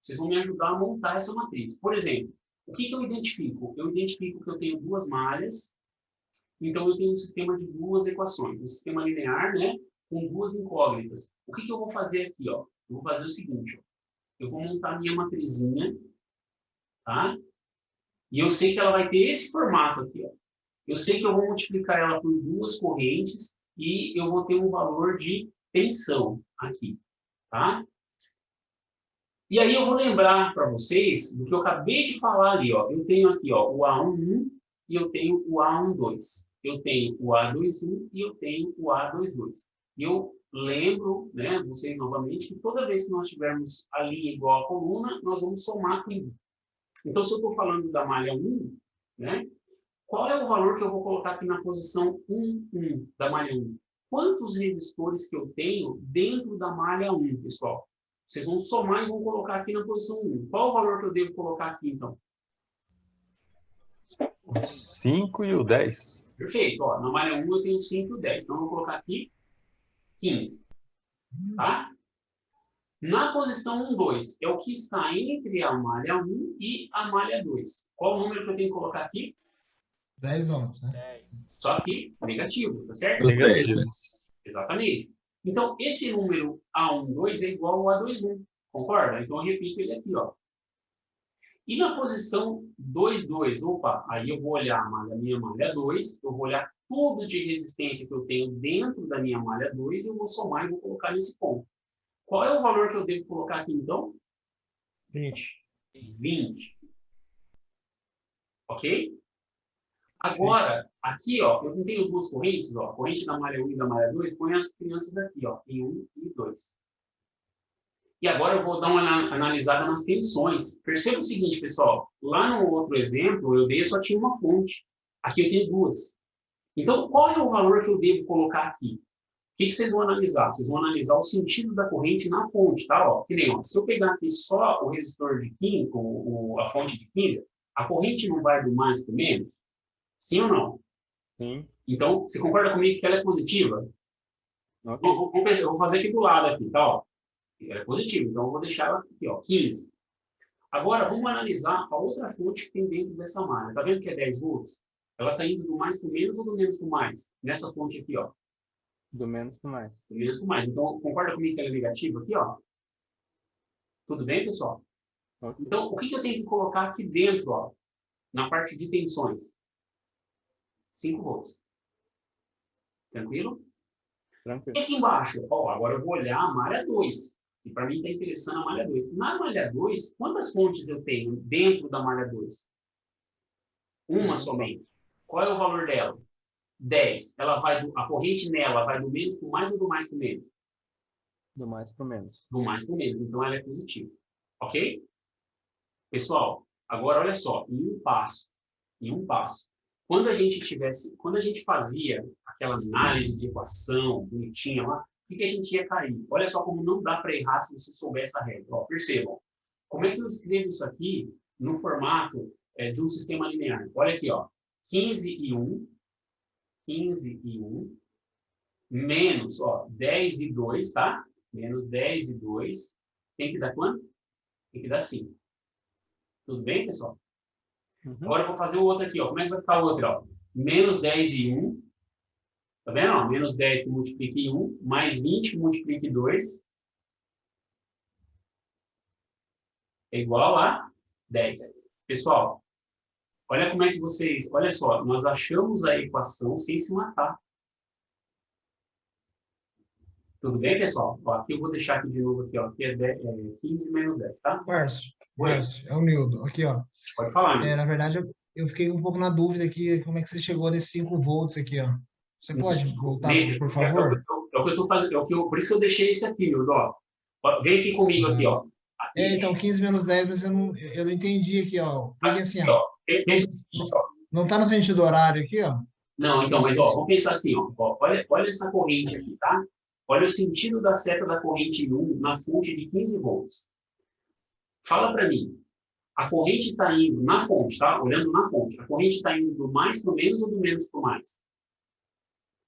Vocês vão me ajudar a montar essa matriz. Por exemplo, o que eu identifico? Eu identifico que eu tenho duas malhas, então eu tenho um sistema de duas equações, um sistema linear, né, com duas incógnitas. O que eu vou fazer aqui, ó? Eu vou fazer o seguinte, ó. Eu vou montar a minha matrizinha, tá? E eu sei que ela vai ter esse formato aqui, ó. Eu sei que eu vou multiplicar ela por duas correntes e eu vou ter um valor de tensão aqui, tá? E aí eu vou lembrar para vocês do que eu acabei de falar ali, ó. Eu tenho aqui, ó, o A11 e eu tenho o A12. Eu tenho o A21 e eu tenho o A22. E eu lembro, né, vocês novamente, que toda vez que nós tivermos a linha igual à coluna, nós vamos somar tudo. Então, se eu estou falando da malha 1, né, qual é o valor que eu vou colocar aqui na posição 1, 1 da malha 1? Quantos resistores que eu tenho dentro da malha 1, pessoal? Vocês vão somar e vão colocar aqui na posição 1. Qual o valor que eu devo colocar aqui, então? O 5 e o 10. Perfeito. Ó, na malha 1 eu tenho 5 e o 10. Então, eu vou colocar aqui 15. Tá? Na posição 1, 2, é o que está entre a malha 1 e a malha 2. Qual o número que eu tenho que colocar aqui? 10 ohms, né? Só que negativo, tá certo? Negativo. Exatamente. Então, esse número A12 é igual ao A21, concorda? Então, eu repito ele aqui, ó. E na posição 2, 2, opa, aí eu vou olhar a minha malha 2, eu vou olhar tudo de resistência que eu tenho dentro da minha malha 2 e eu vou somar e vou colocar nesse ponto. Qual é o valor que eu devo colocar aqui, então? 20. 20. Ok? Agora, aqui, ó, eu não tenho duas correntes, ó, a corrente da malha 1 e da malha 2, põe as crianças aqui, ó, em 1 e 2. E agora eu vou dar uma analisada nas tensões. Perceba o seguinte, pessoal, lá no outro exemplo, eu dei só tinha uma fonte. Aqui eu tenho duas. Então, qual é o valor que eu devo colocar aqui? O que vocês vão analisar? Vocês vão analisar o sentido da corrente na fonte, tá? Ó, que nem, ó, se eu pegar aqui só o resistor de 15, a fonte de 15, a corrente não vai do mais para o menos? Sim ou não? Sim. Então, você concorda comigo que ela é positiva? Ok. Eu vou fazer aqui do lado, aqui, tá? Ó. Ela é positiva, então eu vou deixar ela aqui, ó, 15. Agora, vamos analisar a outra fonte que tem dentro dessa malha. Tá vendo que é 10 volts? Ela está indo do mais para o menos ou do menos para o mais? Nessa fonte aqui, ó. Do menos para mais. Do menos para o mais. Então, concorda comigo que ela é negativa aqui, ó? Tudo bem, pessoal? Okay. Então, o que eu tenho que colocar aqui dentro, ó? Na parte de tensões? 5 volts. Tranquilo? Tranquilo. E aqui embaixo, ó, agora eu vou olhar a malha 2. E para mim está interessando a malha 2. Na malha 2, quantas fontes eu tenho dentro da malha 2? Uma somente. Qual é o valor dela? 10. A corrente nela vai do menos para o mais ou do mais para o menos? Do mais para o menos. Do mais para o menos. Então ela é positiva. Ok? Pessoal, agora olha só, em um passo. Quando a gente fazia aquela análise de equação bonitinha lá, o que a gente ia cair? Olha só como não dá para errar se você souber essa regra. Ó, percebam. Como é que eu escrevo isso aqui no formato de um sistema linear? Olha aqui, ó. 15 e 1, menos, ó, 10 e 2, tá? Menos 10 e 2, tem que dar quanto? Tem que dar 5. Tudo bem, pessoal? Uhum. Agora eu vou fazer o outro aqui, ó. Como é que vai ficar o outro, ó? Menos 10 e 1, tá vendo? Ó? Menos 10 que multiplica em 1, mais 20 que multiplica em 2, é igual a 10. Pessoal, olha como é que vocês... Olha só, nós achamos a equação sem se matar. Tudo bem, pessoal? Ó, aqui eu vou deixar aqui de novo, aqui, ó, que é 15 menos 10, tá? Márcio, é o Nildo. Aqui, ó. Pode falar, né? Na verdade, eu fiquei um pouco na dúvida aqui, como é que você chegou nesses 5 volts aqui, ó. Você pode voltar, por favor? É o que eu estou fazendo, por isso que eu deixei esse aqui, Nildo, ó. Vem aqui comigo, aqui, ó. Aqui, então, 15 menos 10, mas eu não entendi aqui, ó. Porque assim, aqui, ó. ó. Não tá no sentido horário aqui, ó? Não, então, mas ó, vamos pensar assim, ó. Olha essa corrente aqui, tá? Olha o sentido da seta da corrente 1 na fonte de 15 volts. Fala para mim, a corrente está indo na fonte, tá? Olhando na fonte. A corrente está indo do mais para o menos ou do menos para o mais?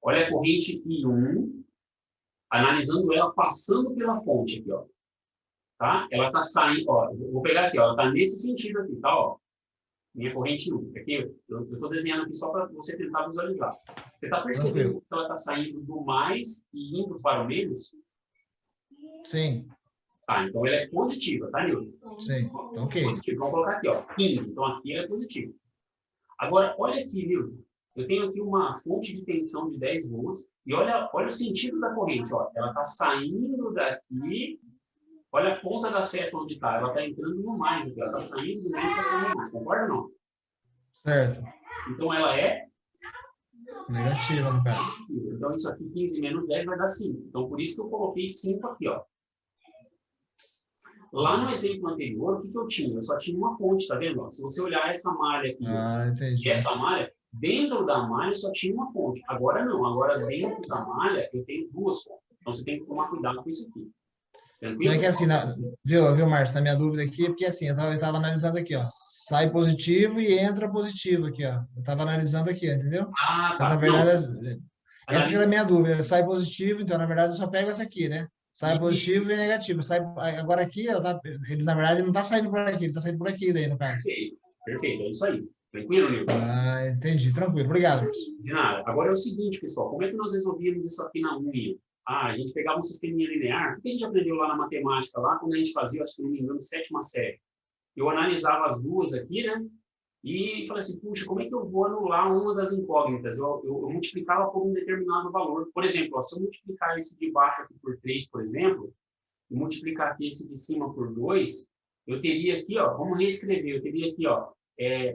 Olha a corrente I1, analisando ela passando pela fonte aqui, ó. tá? Ela está saindo, ó, vou pegar aqui, ó, ela está nesse sentido aqui, tá? Ó, minha corrente 1. Aqui, eu estou desenhando aqui só para você tentar visualizar. Você está percebendo que ela está saindo do mais e indo para o menos? Sim. Tá, então ela é positiva, tá, Nilton? Sim, então, ok. Positivo. Vamos colocar aqui, ó, 15. Então aqui ela é positiva. Agora, olha aqui, Nilton. Eu tenho aqui uma fonte de tensão de 10 volts e olha o sentido da corrente. Ó. Ela está saindo daqui, olha a ponta da seta onde está. Ela está entrando no mais aqui. Ela está saindo do menos para entrando no mais. Concorda ou não? Certo. Então ela é Negativa, no caso. Então isso aqui, 15 menos 10 vai dar 5. Então por isso que eu coloquei 5 aqui, ó. Lá no exemplo anterior, o que eu tinha? Eu só tinha uma fonte, tá vendo? Se você olhar essa malha aqui, entendi. E essa malha, dentro da malha só tinha uma fonte. Agora não, agora dentro da malha eu tenho duas fontes. Então você tem que tomar cuidado com isso aqui. Tranquilo? Não é que assim, viu, Márcio? Na minha dúvida aqui, porque assim, eu estava analisando aqui, ó. Sai positivo e entra positivo aqui, ó. Eu estava analisando aqui, entendeu? Ah, tá. Mas na verdade, essa aqui é a minha dúvida. Sai positivo, então na verdade eu só pego essa aqui, né? Sai positivo e negativo. Agora aqui, ele na verdade não está saindo por aqui, ele está saindo por aqui daí, no caso. Perfeito, perfeito, é isso aí. Tranquilo, Nilton? Ah, entendi. Tranquilo. Obrigado, Márcio. De nada. Agora é o seguinte, pessoal, como é que nós resolvíamos isso aqui na UNI? Ah, a gente pegava um sisteminha linear. O que a gente aprendeu lá na matemática, lá quando a gente fazia, acho que não me engano, 7ª série? Eu analisava as duas aqui, né? E falei assim, puxa, como é que eu vou anular uma das incógnitas? Eu multiplicava por um determinado valor. Por exemplo, ó, se eu multiplicar esse de baixo aqui por 3, por exemplo, e multiplicar aqui esse de cima por 2, eu teria aqui, ó, vamos reescrever, eu teria aqui, ó,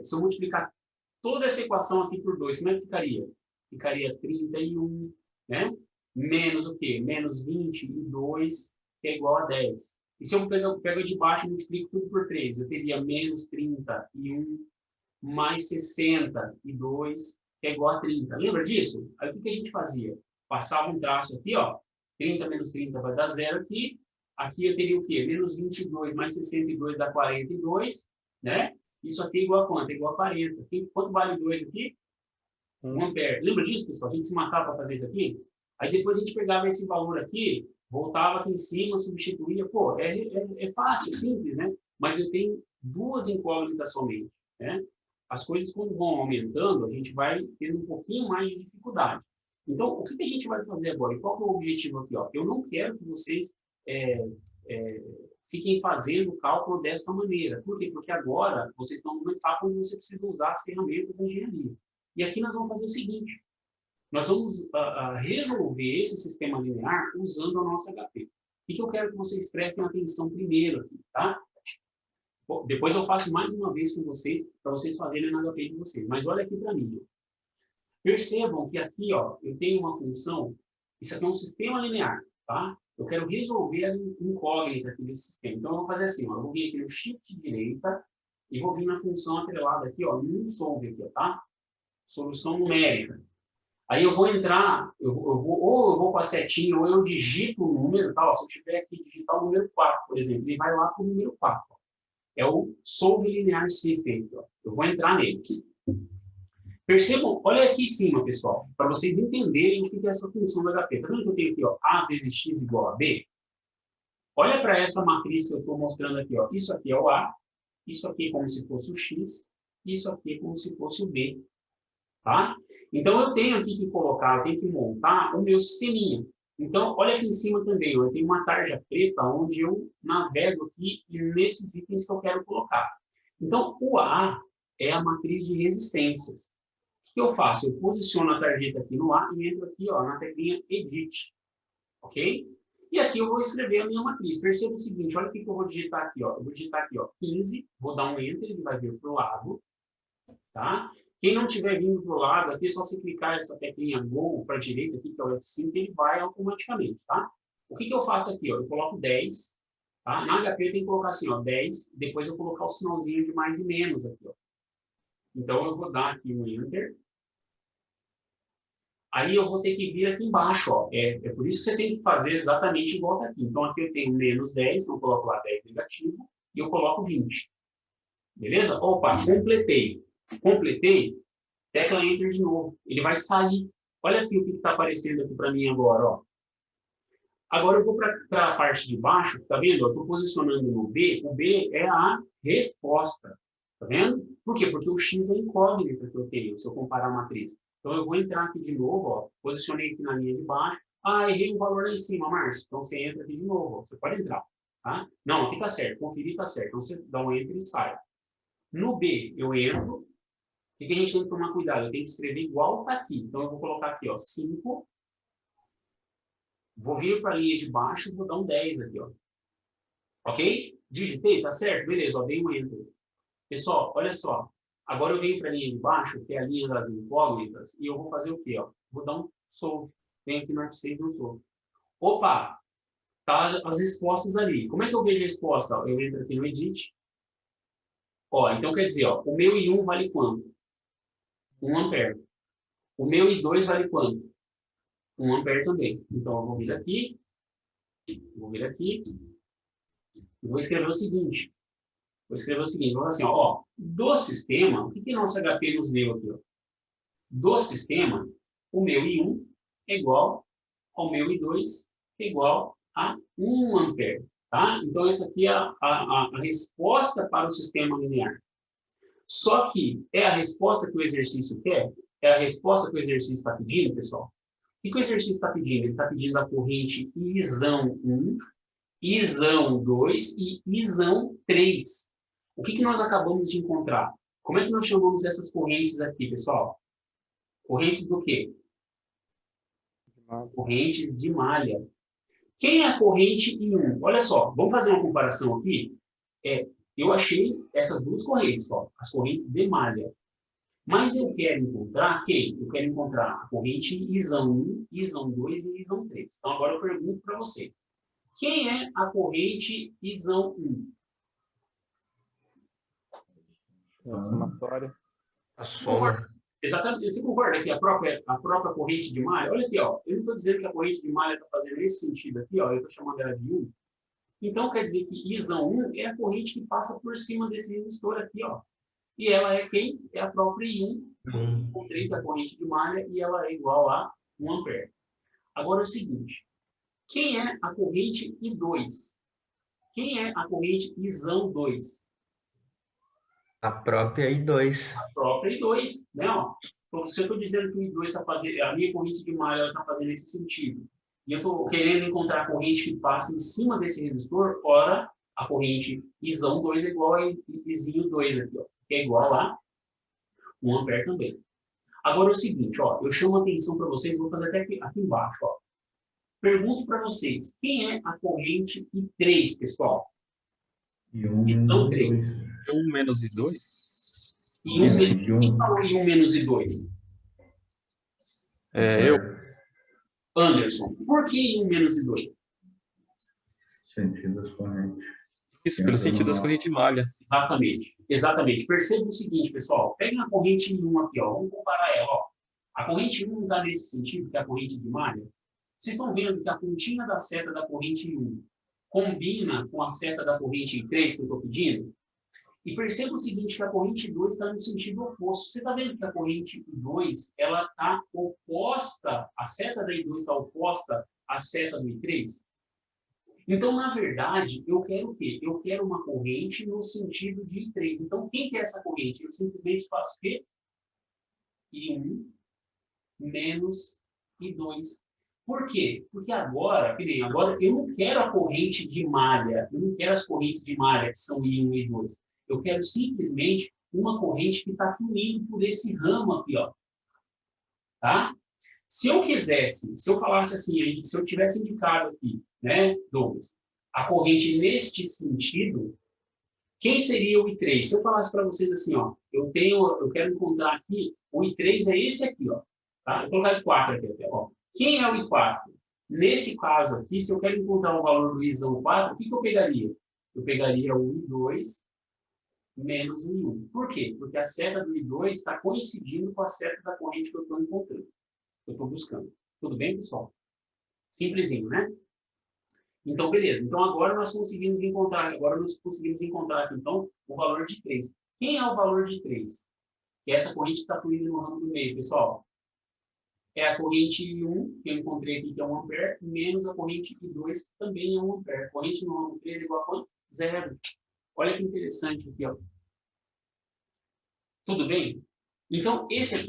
se eu multiplicar toda essa equação aqui por 2, como é que ficaria? Ficaria 31, né? Menos o quê? Menos 22, que é igual a 10. E se eu pego de baixo e multiplico tudo por 3, eu teria menos 31 mais 62, que é igual a 30. Lembra disso? Aí o que a gente fazia? Passava um traço aqui, ó, 30 menos 30 vai dar 0 aqui. Aqui eu teria o quê? Menos 22 mais 62 dá 42, né? Isso aqui é igual a quanto? É igual a 40. Quanto vale 2 aqui? 1 ampere. Lembra disso, pessoal? A gente se matava para fazer isso aqui? Aí depois a gente pegava esse valor aqui, voltava aqui em cima, substituía. Pô, é fácil, simples, né? Mas eu tenho duas incógnitas somente, né? As coisas, quando vão aumentando, a gente vai tendo um pouquinho mais de dificuldade. Então, o que a gente vai fazer agora? E qual que é o objetivo aqui? Ó? Eu não quero que vocês fiquem fazendo o cálculo dessa maneira. Por quê? Porque agora vocês estão numa etapa onde você precisa usar as ferramentas da engenharia. E aqui nós vamos fazer o seguinte. Nós vamos resolver esse sistema linear usando a nossa HP. O que eu quero que vocês prestem atenção primeiro aqui, tá? Depois eu faço mais uma vez com vocês, para vocês fazerem na HP de vocês. Mas olha aqui para mim. Percebam que aqui, ó, eu tenho uma função, isso aqui é um sistema linear, tá? Eu quero resolver a incógnita aqui desse sistema. Então, eu vou fazer assim, ó, eu vou vir aqui no Shift direita e vou vir na função atrelada aqui, ó, no solve aqui, ó, tá? Solução numérica. Aí eu vou entrar, ou eu vou com a setinha, ou eu digito o número, tá? Ó, se eu tiver aqui digitar o número 4, por exemplo, ele vai lá para o número 4. Ó. É o Solve Linear System. Ó. Eu vou entrar nele. Percebam, olha aqui em cima, pessoal, para vocês entenderem o que é essa função do HP. Tá vendo que eu tenho aqui, ó, A vezes X igual a B? Olha para essa matriz que eu estou mostrando aqui, ó. Isso aqui é o A, isso aqui é como se fosse o X, isso aqui é como se fosse o B. Tá? Então, eu tenho aqui que colocar, eu tenho que montar o meu sisteminha. Então, olha aqui em cima também, ó, eu tenho uma tarja preta onde eu navego aqui nesses itens que eu quero colocar. Então, o A é a matriz de resistências. O que eu faço? Eu posiciono a tarjeta aqui no A e entro aqui, ó, na teclinha Edit. Ok? E aqui eu vou escrever a minha matriz. Perceba o seguinte, olha o que eu vou digitar aqui. Ó. Eu vou digitar aqui, ó, 15, vou dar um Enter, ele vai vir para o lado. Tá? Quem não estiver vindo para o lado, aqui é só você clicar essa teclinha Go para a direita, aqui, que é o F5, ele vai automaticamente. Tá? O que eu faço aqui? Ó? Eu coloco 10. Tá? Na HP eu tenho que colocar assim, ó, 10, depois eu colocar o sinalzinho de mais e menos aqui. Ó. Então, eu vou dar aqui um Enter. Aí eu vou ter que vir aqui embaixo. Ó. É por isso que você tem que fazer exatamente igual está aqui. Então, aqui eu tenho menos 10, então eu coloco lá 10 negativo, e eu coloco 20. Beleza? Opa, completei. Completei, tecla Enter de novo. Ele vai sair. Olha aqui o que está aparecendo aqui para mim agora. Ó. Agora eu vou para a parte de baixo, tá vendo? Eu estou posicionando no B, o B é a resposta, tá vendo? Por quê? Porque o X é incógnita que eu tenho, se eu comparar a matriz. Então eu vou entrar aqui de novo, ó, posicionei aqui na linha de baixo. Ah, errei um valor lá em cima, Márcio. Então você entra aqui de novo, ó, você pode entrar, tá? Não, aqui tá certo, conferir tá certo. Então você dá um enter e sai. No B, eu entro. O que a gente tem que tomar cuidado? Eu tenho que escrever igual tá aqui. Então eu vou colocar aqui, ó, 5. Vou vir para a linha de baixo e vou dar um 10 aqui, ó. Ok? Digitei, tá certo? Beleza, ó, dei um enter. Pessoal, olha só. Agora eu venho para a linha de baixo, que é a linha das incógnitas, e eu vou fazer o quê, ó? Vou dar um solve. Venho aqui no F6 e um solve. Opa! Tá as respostas ali. Como é que eu vejo a resposta? Ó, eu entro aqui no edit. Ó, então quer dizer, ó, o meu I1 vale quanto? 1 ampere. O meu I2 vale quanto? 1 ampere também. Então eu vou vir aqui. Vou vir aqui. E vou escrever o seguinte. Vou falar assim, ó, do sistema, o que nosso HP nos deu aqui? Ó? Do sistema, o meu I1 é igual ao meu I2 é igual a 1 ampere. Tá? Então, essa aqui é a resposta para o sistema linear. Só que é a resposta que o exercício quer? É a resposta que o exercício está pedindo, pessoal? O que o exercício está pedindo? Ele está pedindo a corrente Izão 1, Izão 2 e Izão 3. O que nós acabamos de encontrar? Como é que nós chamamos essas correntes aqui, pessoal? Correntes do quê? Correntes de malha. Quem é a corrente I1? Olha só, vamos fazer uma comparação aqui. Eu achei essas duas correntes, ó, as correntes de malha. Mas eu quero encontrar quem? Eu quero encontrar a corrente Izão 1, Izão 2 e Izão 3. Então, agora eu pergunto para você. Quem é a corrente Izão 1? É a somatória. A soma. Exatamente. Você concorda que a própria corrente de malha... Olha aqui, ó. Eu não estou dizendo que a corrente de malha está fazendo esse sentido aqui, ó. Eu estou chamando ela de 1. Então, quer dizer que Izão 1 é a corrente que passa por cima desse resistor aqui, ó. E ela é quem? É a própria I1. Encontrei da corrente de malha e ela é igual a 1 ampere. Agora é o seguinte. Quem é a corrente I2? Quem é a corrente Izão 2? A própria I2. A própria I2, né? Ó. Então, se eu estou dizendo que o I2 está fazendo, a minha corrente de malha está fazendo esse sentido, e eu estou querendo encontrar a corrente que passa em cima desse resistor, ora, a corrente Izão 2 é igual a Izinho 2 aqui, ó, que é igual a 1 ampere também. Agora é o seguinte, ó, eu chamo a atenção para vocês, vou fazer até aqui embaixo, ó. Pergunto para vocês, quem é a corrente I3, pessoal? Izão 3. 1 menos I2? Quem falou I1 menos I2? Eu. Anderson. Por que I1 menos I2? Sentido das correntes. Isso, pelo sentido das correntes de malha. Exatamente. Exatamente. Perceba o seguinte, pessoal. Peguem a corrente I1 aqui, ó. Vamos comparar ela, ó. A corrente I1 está nesse sentido, que é a corrente de malha. Vocês estão vendo que a pontinha da seta da corrente I1 combina com a seta da corrente I3 que eu estou pedindo? E perceba o seguinte, que a corrente 2 está no sentido oposto. Você está vendo que a corrente 2 ela está oposta, a seta da I2 está oposta à seta do I3? Então, na verdade, eu quero o quê? Eu quero uma corrente no sentido de I3. Então, quem que é essa corrente? Eu simplesmente faço o quê? I1 menos I2. Por quê? Porque agora, eu não quero a corrente de malha, eu não quero as correntes de malha que são I1 e I2. Eu quero simplesmente uma corrente que está fluindo por esse ramo aqui, ó. Tá? Se eu quisesse, se eu falasse assim, se eu tivesse indicado aqui, né, Douglas, a corrente neste sentido, quem seria o I3? Se eu falasse para vocês assim, ó, eu quero encontrar aqui, o I3 é esse aqui, ó. Tá? Eu vou colocar de 4 aqui, ó. Quem é o I4? Nesse caso aqui, se eu quero encontrar o valor do Izão 4, o que eu pegaria? Eu pegaria o I2 menos o I1. Por quê? Porque a seta do I2 está coincidindo com a seta da corrente que eu estou encontrando. Eu estou buscando. Tudo bem, pessoal? Simplesinho, né? Então, beleza. Então, agora nós conseguimos encontrar aqui, então, o valor de 3. Quem é o valor de 3? Que é essa corrente que está fluindo no ramo do meio, pessoal. é a corrente I1, que eu encontrei aqui, que é 1 ampere, menos a corrente I2, que também é 1 ampere. A corrente no ângulo 3 é igual a quanto? 0. Olha que interessante aqui, ó. Tudo bem? Então, esse aqui